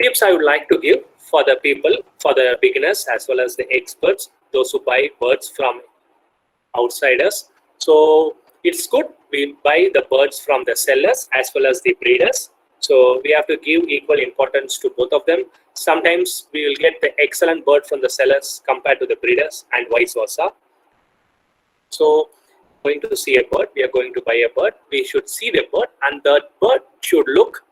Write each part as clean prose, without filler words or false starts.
tips I would like to give for the people, for the beginners as well as the experts, those who buy birds from outsiders. So it's good we buy the birds from the sellers as well as the breeders. So we have to give equal importance to both of them. Sometimes we will get the excellent bird from the sellers compared to the breeders and vice versa. So going to see a bird, we are going to buy a bird, we should see the bird, and the bird should look,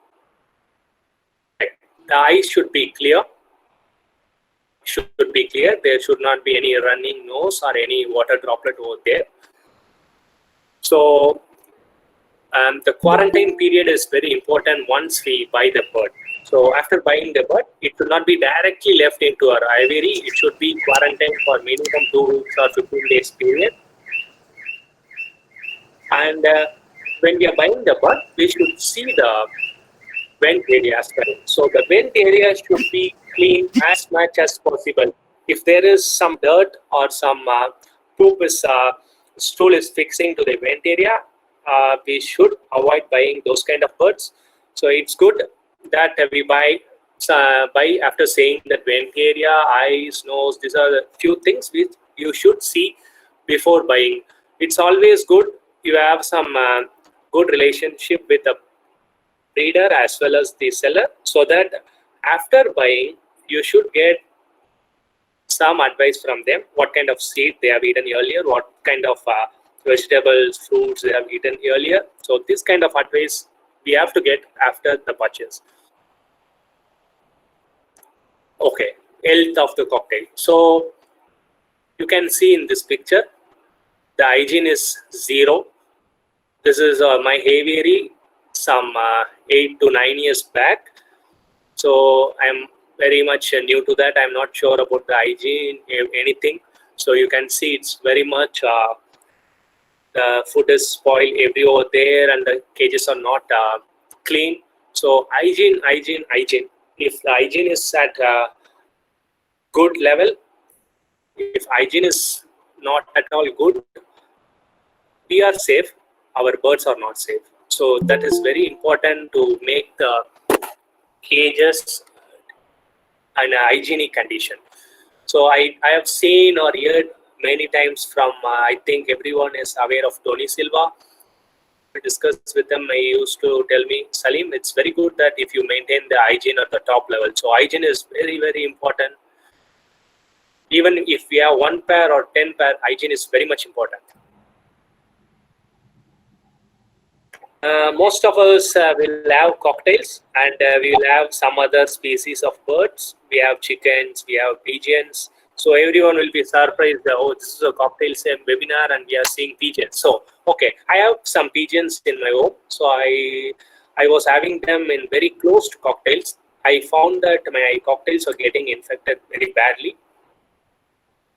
the eyes should be clear, there should not be any running nose or any water droplet over there. So the quarantine period is very important once we buy the bird. So after buying the bird, it should not be directly left into our aviary, it should be quarantined for minimum 2 weeks or 15 days period. And when we are buying the bird, we should see the vent area as well. So the vent area should be clean as much as possible. If there is some dirt or some poop is stool is fixing to the vent area, we should avoid buying those kind of birds. So it's good that we buy after saying that vent area, eyes, nose. These are the few things which you should see before buying. It's always good you have some good relationship with the breeder as well as the seller, so that after buying you should get some advice from them, what kind of seed they have eaten earlier, what kind of vegetables, fruits they have eaten earlier. So this kind of advice we have to get after the purchase. Okay, health of the cocktail. So you can see in this picture, the hygiene is 0. This is my aviary some 8 to 9 years back. So I'm very much new to that. I'm not sure about the hygiene, anything. So you can see it's very much, the food is spoiled everywhere there and the cages are not clean. So hygiene. If the hygiene is at a good level, if hygiene is not at all good, we are safe, our birds are not safe. So that is very important to make the cages in a hygienic condition. So I have seen or heard many times from, I think everyone is aware of Tony Silva. We discussed with them, he used to tell me, Salim, it's very good that if you maintain the hygiene at the top level. So hygiene is very, very important. Even if we have 1 pair or 10 pair, hygiene is very much important. Most of us will have cocktails, and we will have some other species of birds. We have chickens, we have pigeons. So everyone will be surprised, oh, this is a cocktail webinar and we are seeing pigeons. So, okay, I have some pigeons in my home. So I was having them in very closed cocktails. I found that my cocktails are getting infected very badly.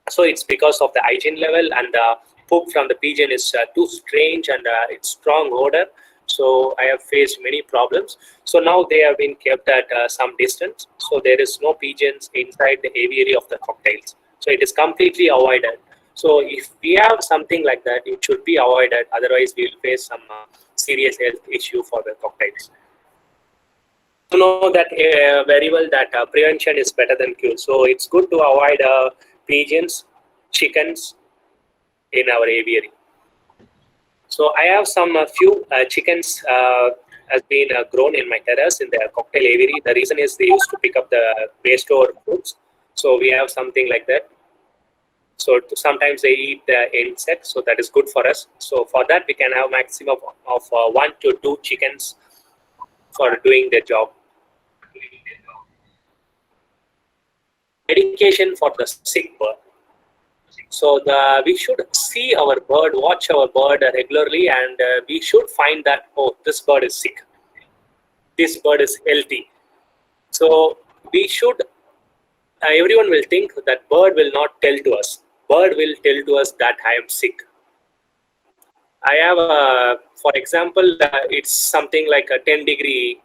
So it's because of the hygiene level, and the poop from the pigeon is too strange and it's strong odor. So I have faced many problems. So now they have been kept at some distance. So there is no pigeons inside the aviary of the cocktails. So it is completely avoided. So if we have something like that, it should be avoided. Otherwise, we will face some serious health issue for the cocktails. You know that very well that prevention is better than cure. So it's good to avoid pigeons, chickens in our aviary. So I have some few chickens has been grown in my terrace in the cocktail aviary. The reason is they used to pick up the waste over foods. So we have something like that. So sometimes they eat the insects, so that is good for us. So for that we can have maximum of 1 to 2 chickens for doing the job. Medication for the sick bird. So we should see our bird, watch our bird regularly, and we should find that, oh, this bird is sick, this bird is healthy. So we should, everyone will think that bird will not tell to us. Bird will tell to us that I am sick. I have, for example, it's something like a 10 degree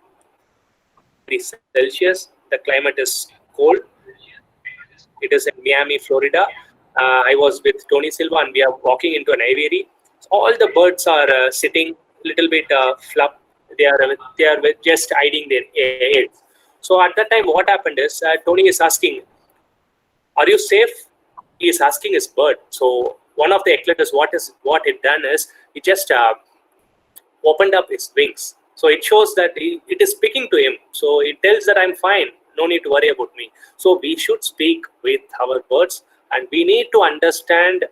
Celsius. The climate is cold. It is in Miami, Florida. I was with Tony Silva and we are walking into an aviary. All the birds are sitting little bit flop. They are just hiding their heads. So at that time, what happened is Tony is asking, "Are you safe?" He is asking his bird. So one of the eggleters, what it done is it just opened up its wings. So it shows that it is speaking to him. So it tells that I'm fine. No need to worry about me. So we should speak with our birds, and we need to understand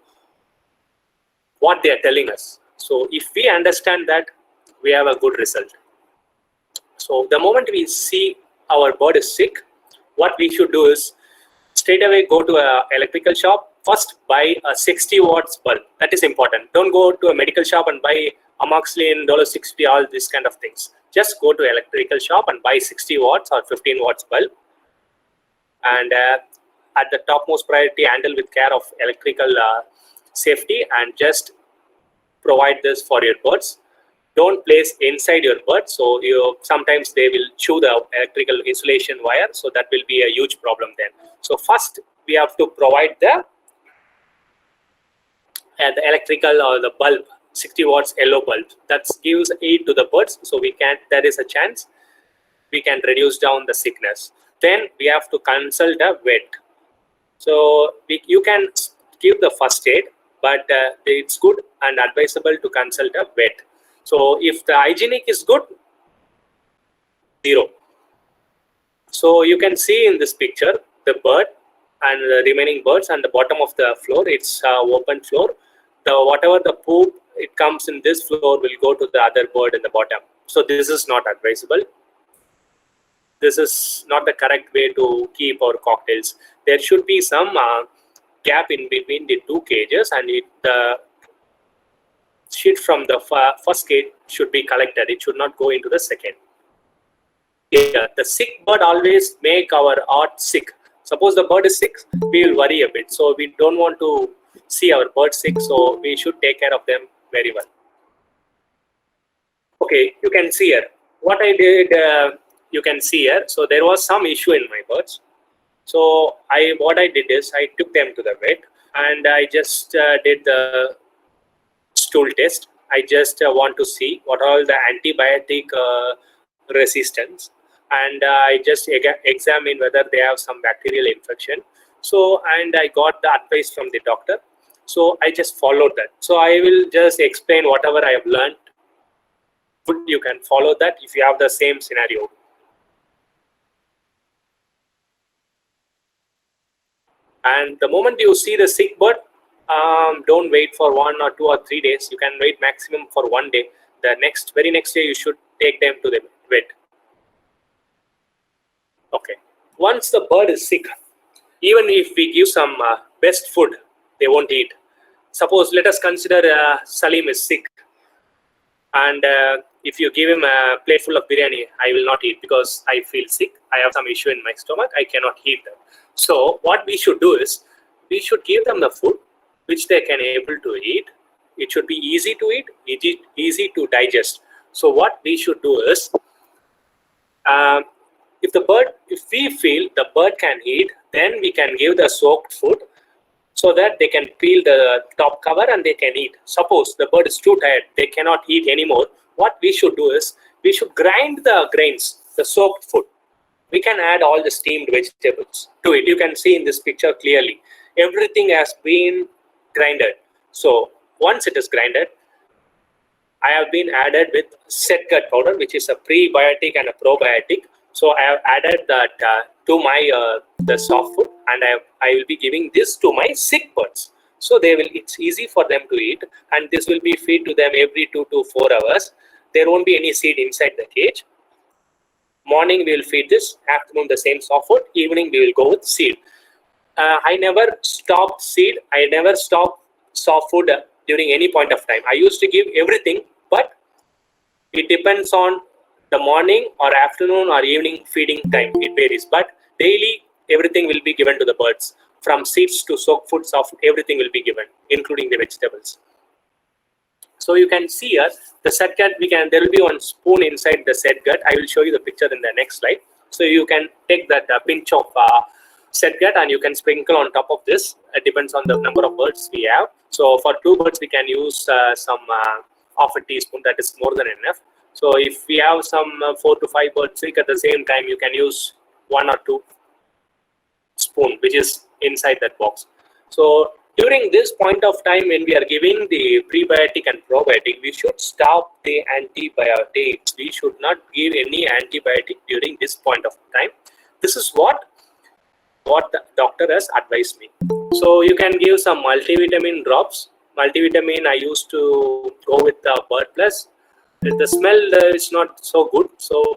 what they are telling us. So if we understand that, we have a good result. So the moment we see our bird is sick, what we should do is straight away go to an electrical shop. First, buy a 60 watts bulb. That is important. Don't go to a medical shop and buy amoxicillin, $650, all these kind of things. Just go to electrical shop and buy 60 watts or 15 watts bulb. And at the topmost priority, handle with care of electrical safety, and just provide this for your birds. Don't place inside your bird, so sometimes they will chew the electrical insulation wire, so that will be a huge problem then. So first we have to provide the electrical or the bulb, 60 watts yellow bulb, that gives aid to the birds, so there is a chance we can reduce down the sickness. Then we have to consult a vet. So you can give the first aid, but it's good and advisable to consult a vet. So if the hygienic is good, 0. So you can see in this picture the bird and the remaining birds, and the bottom of the floor, it's open floor. Whatever the poop it comes in this floor will go to the other bird in the bottom. So this is not advisable. This is not the correct way to keep our cocktails. There should be some gap in between the two cages, and the shit from the first cage should be collected. It should not go into the second. Yeah, the sick bird always make our heart sick. Suppose the bird is sick, we will worry a bit. So we don't want to see our bird sick, so we should take care of them very well. Okay, you can see here. What I did, you can see here. So there was some issue in my birds. So what I did is I took them to the vet, and I just did the stool test. I just want to see what are all the antibiotic resistance, and I just examine whether they have some bacterial infection. So, and I got the advice from the doctor. So I just followed that. So I will just explain whatever I have learned. You can follow that if you have the same scenario. And the moment you see the sick bird, don't wait for 1 or 2 or 3 days. You can wait maximum for 1 day. The very next day, you should take them to the vet. Okay. Once the bird is sick, even if we give some best food, they won't eat. Suppose, let us consider Salim is sick, and if you give him a plate full of biryani, I will not eat because I feel sick. I have some issue in my stomach. I cannot eat that. So what we should do is, we should give them the food which they can able to eat. It should be easy to eat, easy to digest. So what we should do is, if we feel the bird can eat, then we can give the soaked food so that they can peel the top cover and they can eat. Suppose the bird is too tired, they cannot eat anymore. What we should do is, we should grind the grains, the soaked food. We can add all the steamed vegetables to it. You can see in this picture clearly. Everything has been grinded. So once it is grinded, I have been added with SETGUT powder, which is a prebiotic and a probiotic. So I have added that to my the soft food, and I will be giving this to my sick birds. So it's easy for them to eat, and this will be fed to them every 2 to 4 hours. There won't be any seed inside the cage. Morning we will feed this, afternoon the same soft food, evening we will go with seed. I never stopped seed. I never stopped soft food during any point of time. I used to give everything, but it depends on the morning or afternoon or evening feeding time. It varies, but daily everything will be given to the birds. From seeds to soaked food, soft food, everything will be given, including the vegetables. So you can see here the SETGUT. There will be one spoon inside the SETGUT. I will show you the picture in the next slide. So you can take that pinch of SETGUT and you can sprinkle on top of this. It depends on the number of birds we have. So for 2 birds, we can use some half a teaspoon. That is more than enough. So if we have some 4 to 5 birds sick at the same time, you can use 1 or 2 spoon which is inside that box. So during this point of time when we are giving the prebiotic and probiotic, we should stop the antibiotics. We should not give any antibiotic during this point of time. This is what the doctor has advised me. So you can give some multivitamin drops. Multivitamin I used to go with the BIRDPLUS. The smell is not so good,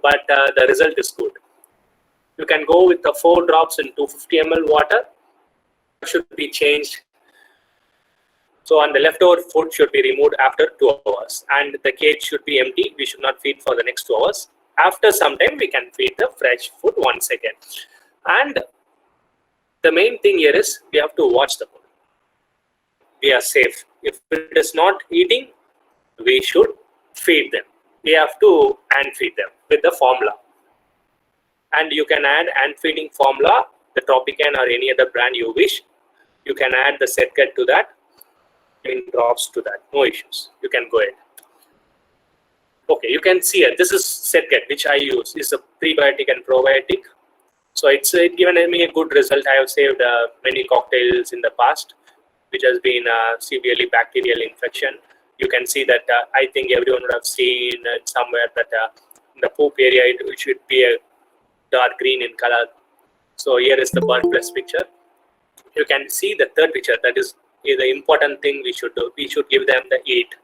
but the result is good. You can go with the 4 drops in 250 ml water. Should be changed. So and the leftover food should be removed after 2 hours, and the cage should be empty. We should not feed for the next 2 hours. After some time, we can feed the fresh food once again. And the main thing here is we have to watch the bird. We are safe. If it is not eating, we should feed them. We have to hand feed them with the formula. And you can add hand feeding formula, the Tropican or any other brand you wish. You can add the SETGUT to that, in drops to that, no issues. You can go ahead. Okay, you can see it. This is SETGUT, which I use. It's a prebiotic and probiotic. So it's given me a good result. I have saved many cocktails in the past, which has been severely bacterial infection. You can see that I think everyone would have seen somewhere that in the poop area it should be a dark green in color. So here is the BIRDPLUS picture. You can see the third picture. That is the important thing we should do. We should give them the 8.